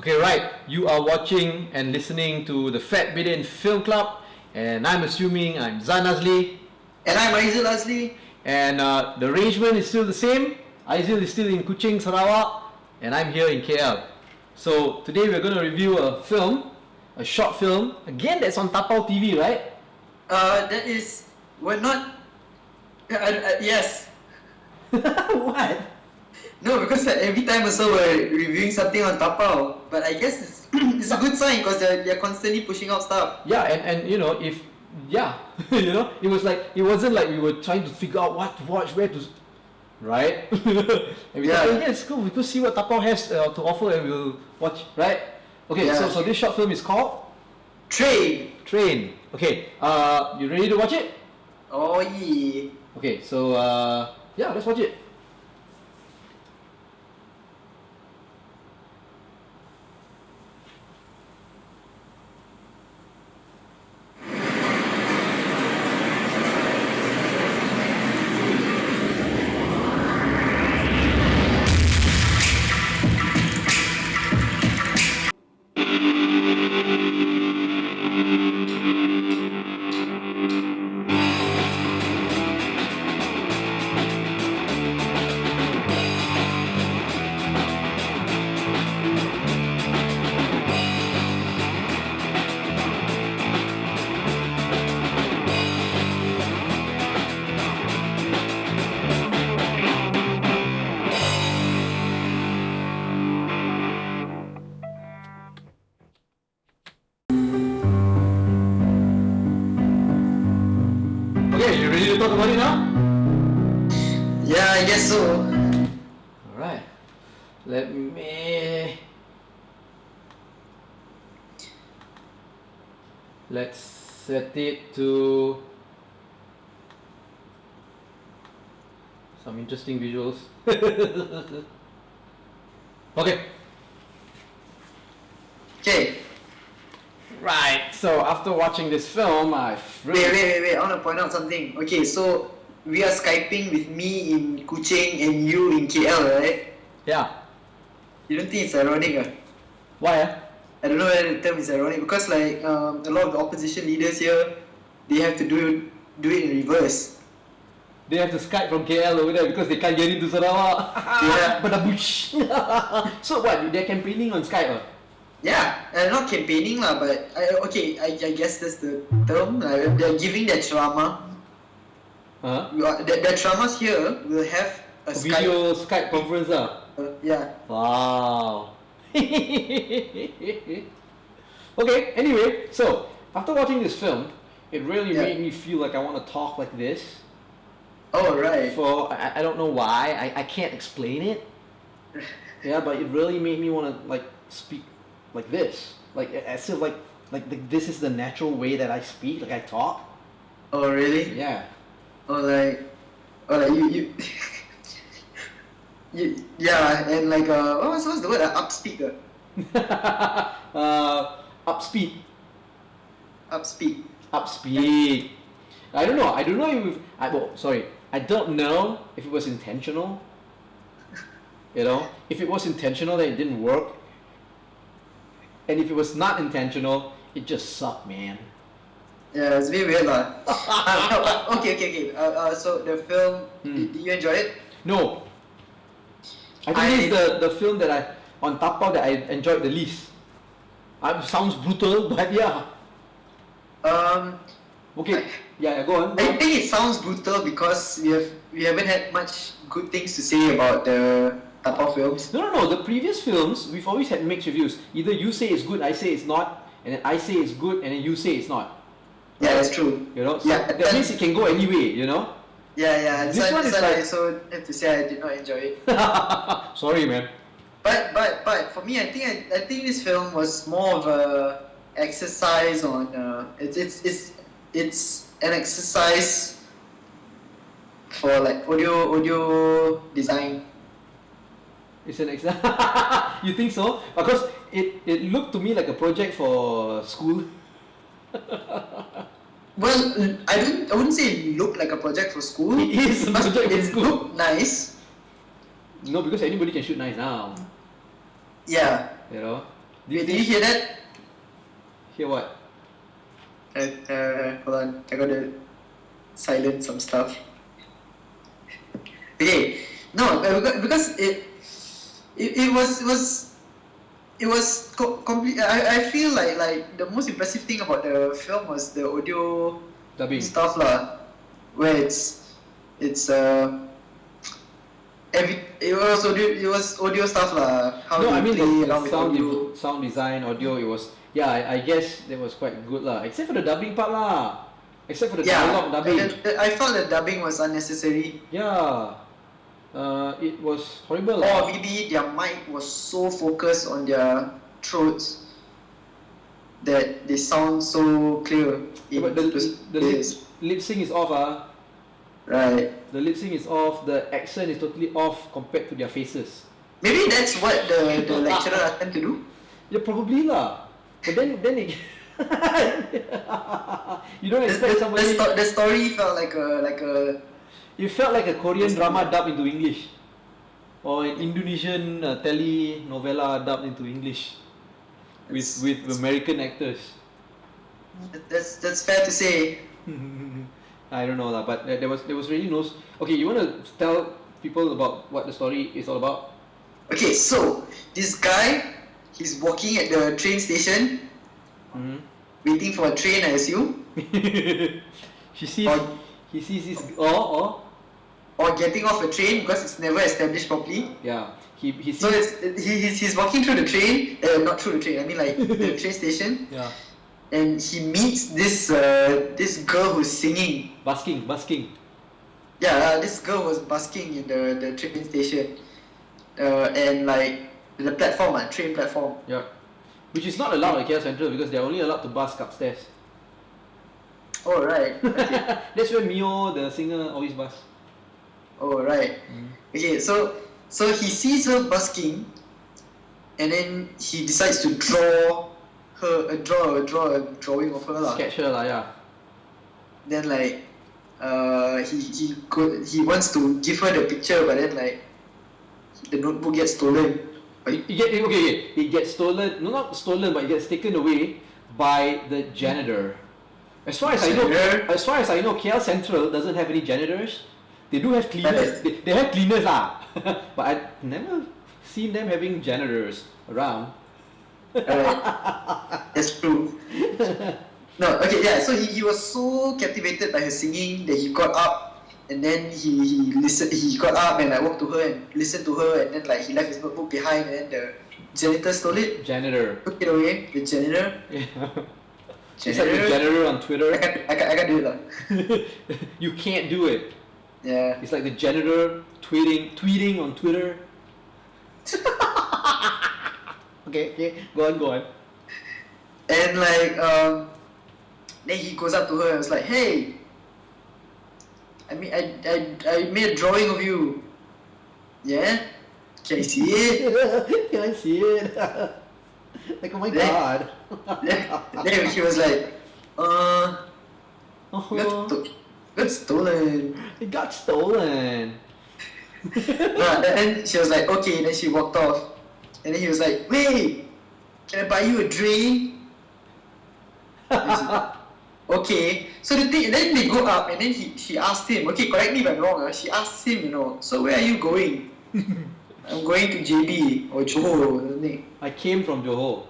Okay, right. You are watching and listening to the Fat Bidin Film Club, and I'm assuming I'm Zan Azli. And I'm Aizil Azli. And the arrangement is still the same. Aizil is still in Kuching, Sarawak, and I'm here in KL. So today we're going to review a film, a short film. Again, that's on Tapau TV, right? That is, we're not. Yes. What? No, because every time also we're reviewing something on Tapau. But I guess it's a good sign because they're constantly pushing out stuff. Yeah, and you know, if it was like, it wasn't like we were trying to figure out what to watch, where to, right? And we thought, it's cool, we could see what Tapau has to offer and we'll watch, right? Okay, Yeah. so this short film is called Train. Okay, you ready to watch it? Oh yeah. Okay, so yeah, let's watch it. Okay, you ready to talk about it now? Yeah, I guess so. Alright, let me... Let's set it to some interesting visuals. Okay. Okay. Right, so after watching this film, I've Wait. I want to point out something. Okay, so we are Skyping with me in Kuching and you in KL, right? Yeah. You don't think it's ironic? Why? I don't know whether the term is ironic because like a lot of the opposition leaders here, they have to do it in reverse. They have to Skype from KL over there because they can't get into Sarawak. Yeah. Badabush. So what? They're campaigning on Skype? Yeah, not campaigning lah, but I guess that's the term. They're giving their ceramah. Their ceramahs here will have a video Skype conference yeah. Wow. Okay, anyway, so after watching this film, it really made me feel like I want to talk like this. Oh, right. I don't know why, I can't explain it. Yeah, but it really made me want to like speak like this, like as if like this is the natural way that I speak, like I talk. Oh, really? Yeah. Or like you yeah, and like what's the word? Upspeak. Upspeed. Upspeak. Upspeed. I don't know if I don't know if it was intentional. You know, if it was intentional, then it didn't work. And if it was not intentional, it just sucked, man. Yeah, it's a bit weird lah. Okay. So the film, did you enjoy it? No. I think this is the film that on Tapau that I enjoyed the least. Sounds brutal, but yeah. Okay. Yeah, go on. I think it sounds brutal because we haven't had much good things to say about the Tapau films. No. The previous films, we've always had mixed reviews. Either you say it's good, I say it's not, and then I say it's good, and then you say it's not. Yeah, that's true. You know, so that means it can go anyway. You know. Yeah. This one is like... I also have to say I did not enjoy it. Sorry, man. But for me, I think this film was more of a exercise on it's an exercise for like audio design. It's an You think so? Because it looked to me like a project for school. Well, I wouldn't say it looked like a project for school. It is a project for school. It looked nice. No, because anybody can shoot knives now. Yeah. You know. Wait, did you hear that? Hear what? Hold on, I gotta silence some stuff. Okay, no, because it was complete. I feel like the most impressive thing about the film was the audio Dubbing. stuff lah, where it was audio stuff lah. How No, I they mean play the around with audio. sound design, audio. It was I guess that was quite good lah. Except for the dubbing part lah. Except for the dialogue dubbing. I felt the dubbing was unnecessary. Yeah. It was horrible. Or maybe their mic was so focused on their throats that they sound so clear. But the lip sync is off Right. The lip sync is off. The accent is totally off compared to their faces. Maybe that's what the lecturer asked them to do. Yeah, probably lah. But then it you don't expect somebody. The story felt like a. It felt like a Korean drama dubbed into English, or an Indonesian telenovela dubbed into English, with American actors. That's fair to say. I don't know lah, but there was really no. Okay, you want to tell people about what the story is all about? Okay, so this guy, he's walking at the train station, waiting for a train, I assume. He sees this or getting off a train because it's never established properly. Yeah, he sees. So he's walking through the train, not through the train. I mean like the train station. Yeah. And he meets this girl who's singing. Busking. Yeah, this girl was busking in the train station, and like the platform, train platform. Yeah, which is not allowed at KL Central because they're only allowed to busk upstairs. Oh right. Okay. That's where Mio, the singer, always busk. Oh right. Okay, so he sees her busking, and then he decides to draw a drawing of her lah. Sketch her lah, yeah. Then like, he wants to give her the picture, but then like, the notebook gets stolen. It gets stolen. No, not stolen, but it gets taken away by the janitor. As far as I know, KL Central doesn't have any janitors. They do have cleaners. They have cleaners lah, but I've never seen them having janitors around. That's true. No, okay, yeah. So he was so captivated by her singing that he got up, and then he listened. He got up and I walked to her and listened to her, and then like he left his notebook behind, and then the janitor stole it. Janitor. Took it away. The janitor. It's like the janitor on Twitter. I can't do it lah. You can't do it. Yeah. It's like the janitor tweeting on Twitter. Okay, go on. And like, then he goes up to her and was like, "Hey, I made a drawing of you. Yeah, can I see it? Can I see it? Like, oh my god." Then he was like, got stolen. It got stolen. And she was like, okay. Then she walked off, and then he was like, wait, can I buy you a drink? Okay. So then they go up, and then she asked him, okay, correct me if I'm wrong. She asked him, so where are you going? I'm going to JB or Johor or something. I came from Johor.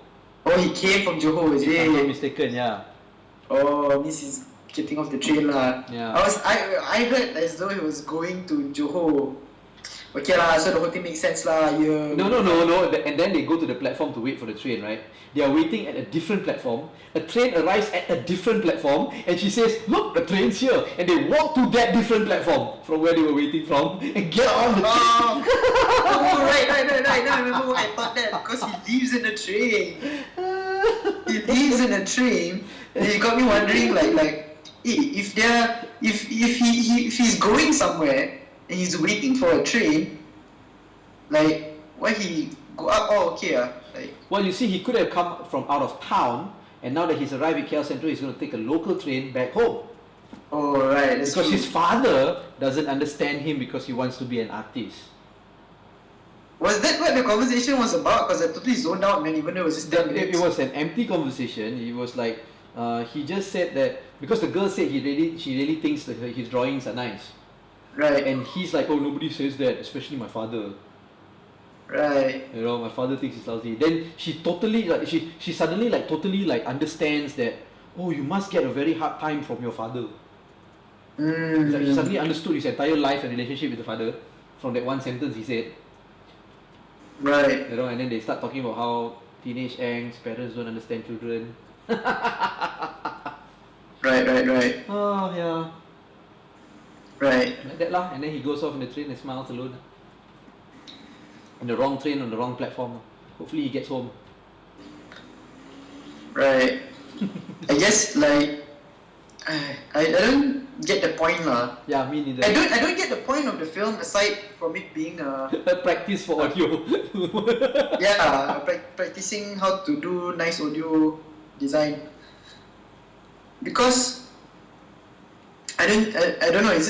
Oh, he came from Johor, is If I'm not it? mistaken, yeah. Oh, this is getting off the train lah. Yeah. I heard as though he was going to Johor. Okay lah, so the whole thing makes sense lah. Yeah. No. And then they go to the platform to wait for the train, right? They are waiting at a different platform. A train arrives at a different platform, and she says, "Look, the train's here." And they walk to that different platform from where they were waiting from and get on the train. Oh, right. Now I remember why I thought that, because he lives in a train. He lives in a train, and it got me wondering, like, if he's going somewhere and he's waiting for a train, like, why he go up? Oh, okay, like. Well, you see, he could have come from out of town, and now that he's arrived at KL Central, he's going to take a local train back home. Oh, right. That's Because true. his father doesn't understand him because he wants to be an artist. Was that what the conversation was about? Because I totally zoned out, man. Even though it was just 10 It minutes. was an empty conversation. It was like he just said that because the girl said she really thinks that his drawings are nice, Right. and he's like, oh, nobody says that, especially my father. Right. You know, my father thinks it's lousy. Then she totally like she suddenly like totally like understands that, oh, you must get a very hard time from your father. It's like she suddenly understood his entire life and relationship with the father from that one sentence he said. Right. You know, and then they start talking about how teenage angst, parents don't understand children. Right. Oh yeah, Right. like that lah. And then he goes off in the train and smiles alone. On the wrong train, on the wrong platform. Hopefully he gets home. Right. I guess like I don't get the point lah. Yeah, me neither. I don't get the point of the film aside from it being A practice for audio. practicing how to do nice audio design. Because I don't know, is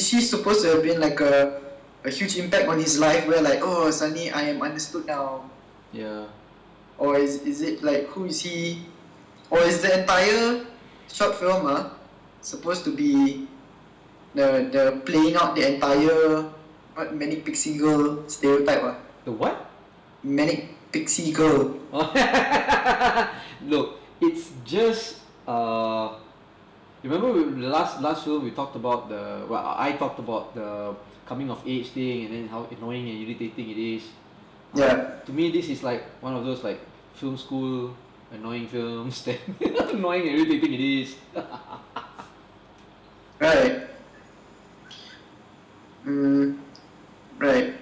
she supposed to have been like a huge impact on his life where like, oh, Sunny, I am understood now? Yeah. Or is it like, who is he? Or is the entire short film supposed to be the playing out the entire manic pixie girl stereotype? The what? Manic pixie girl. Look, it's just remember the last film we talked about I talked about the coming of age thing and then how annoying and irritating it is. Yeah. To me, this is like one of those like film school annoying films that annoying and irritating it is. Right. Right.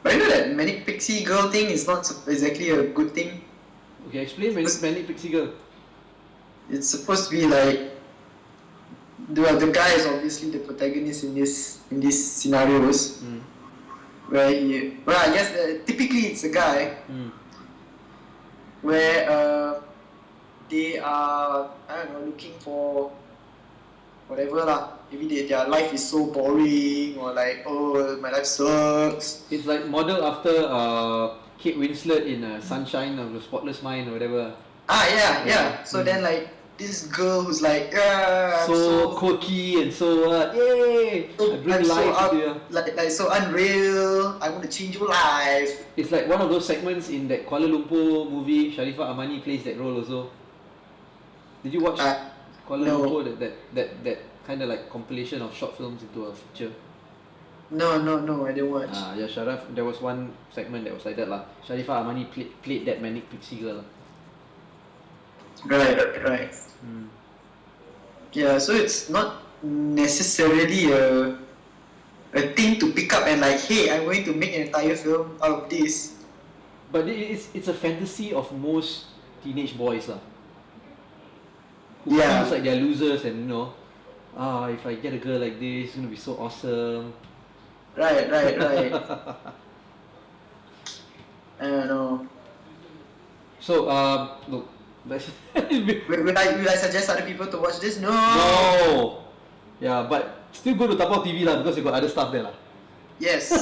But you know that manic pixie girl thing is not exactly a good thing. Okay, explain Manic Pixie Girl. It's supposed to be like the guy is obviously the protagonist in these scenarios. Where I guess typically it's a guy where they are, I don't know, looking for whatever lah. Maybe their life is so boring or like, oh, my life sucks. It's like modeled after Kate Winslet in Sunshine of the Spotless Mind or whatever. Yeah. So then like this girl who's like, so quirky and so yay! I bring life to you. Like so unreal. I want to change your life. It's like one of those segments in that Kuala Lumpur movie. Sharifah Amani plays that role also. Did you watch Kuala Lumpur? That kind of like compilation of short films into a feature. No, I didn't watch. Yeah, Sharaf. There was one segment that was like that lah. Sharifah Amani played that manic pixie girl. Right. Yeah, so it's not necessarily a thing to pick up and like, hey, I'm going to make an entire film out of this. But it's a fantasy of most teenage boys lah. Who feels like they're losers and if I get a girl like this, it's gonna be so awesome. Right. I don't know. So look, will I suggest other people to watch this? No. Yeah, but still go to Tapau TV lah because you got other stuff there lah. Yes.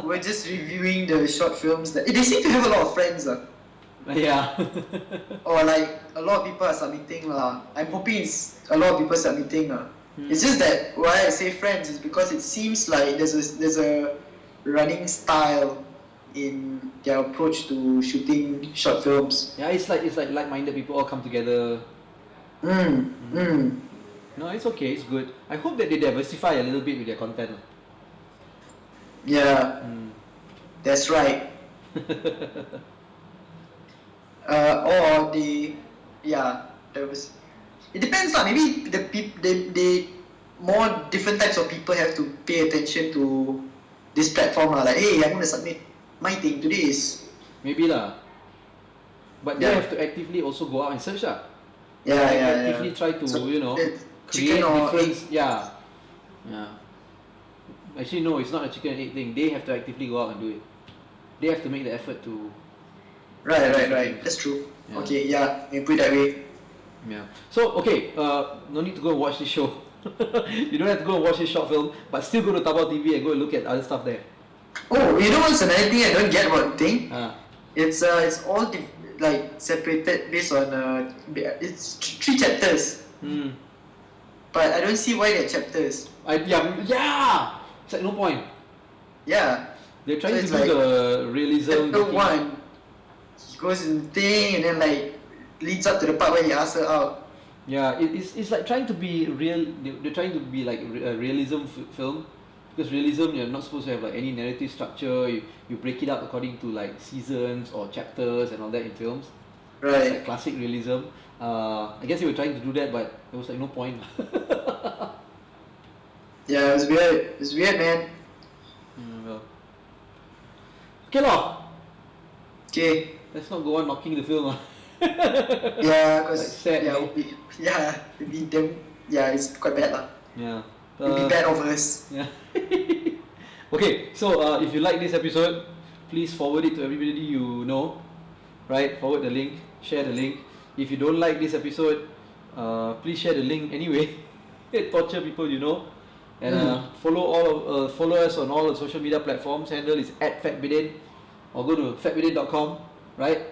We're just reviewing the short films that they seem to have a lot of friends Yeah. or like a lot of people are submitting lah. I'm hoping it's a lot of people submitting It's just that why I say friends is because it seems like there's a running style in their approach to shooting short films. Yeah, it's like like-minded people all come together. No, it's okay, it's good. I hope that they diversify a little bit with their content. Yeah, that's right. Or there was. It depends lah. Maybe the more different types of people have to pay attention to this platform lah. Like, hey, I'm gonna submit my thing to this. Maybe lah. But they have to actively also go out and search lah. Actively try to create difference. Yeah. Actually, no, it's not a chicken and egg thing. They have to actively go out and do it. They have to make the effort to. Right. That's true. Yeah. Okay, you put it that way. Yeah. So okay, no need to go and watch this show. You don't have to go and watch his short film, but still go to Tapau TV and go and look at other stuff there. Oh, you know what's another thing I don't get about the thing? Ah. It's all like separated based on it's 3 chapters. But I don't see why they're chapters. Yeah. It's like no point. Yeah. They're trying to So do it's the realism. Chapter 1, he goes in the thing and then like leads up to the part where he asks her out. Yeah, it's like trying to be real. They're trying to be like a realism film, because realism, you're not supposed to have like any narrative structure. You break it up according to like seasons or chapters and all that in films. It's Right. like classic realism. I guess they were trying to do that, but there was like no point. Yeah, it was weird. It's weird, man. Well. Okay, lah. Okay. Let's not go on knocking the film. Yeah, cause Like sad, yeah, eh? it'd be damn, yeah, it's quite bad lah. Yeah. It'd be bad of us. Yeah. Okay, so if you like this episode, please forward it to everybody you know. Right? Forward the link, share the link. If you don't like this episode, please share the link anyway. Torture people you know. And follow us on all the social media platforms. Handle is @fatbidin, or go to fatbidin.com, right?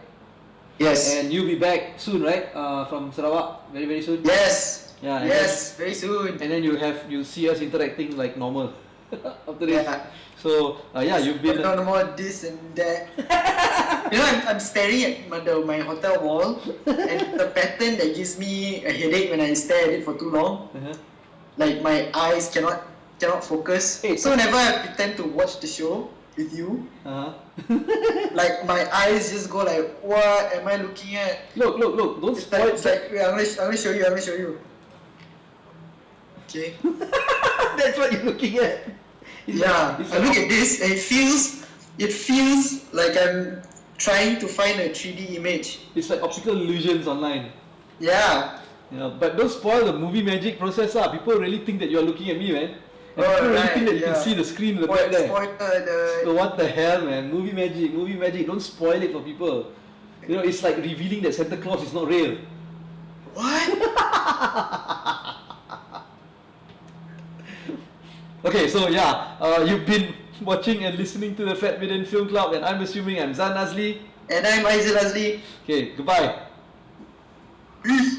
Yes. And you'll be back soon, right? From Sarawak, very very soon. Yes. Yeah. Yes. Very soon. And then you'll see us interacting like normal after this. Yeah. So yeah, you've been. No more this and that. You know, I'm staring at my hotel wall, and the pattern that gives me a headache when I stare at it for too long. Like my eyes cannot focus. Hey, So whenever I pretend to watch the show with you, like my eyes just go like, what am I looking at? Look! Don't It's spoil. like wait, I'm gonna show you. Okay. That's what you're looking at. Yeah. I look at this and it feels like I'm trying to find a 3D image. It's like optical illusions online. Yeah. Yeah, but don't spoil the movie magic process. People really think that you're looking at me, man. And Oh, people really right, think that you can yeah. see the screen in the back there. Spoiler So what the hell, man? Movie magic. Don't spoil it for people. You know, it's like revealing that Santa Claus is not real. What? Okay, so yeah, you've been watching and listening to the Fat Bidin Film Club, and I'm assuming I'm Zan Nazli. And I'm Aizil Azli. Okay, goodbye. Peace.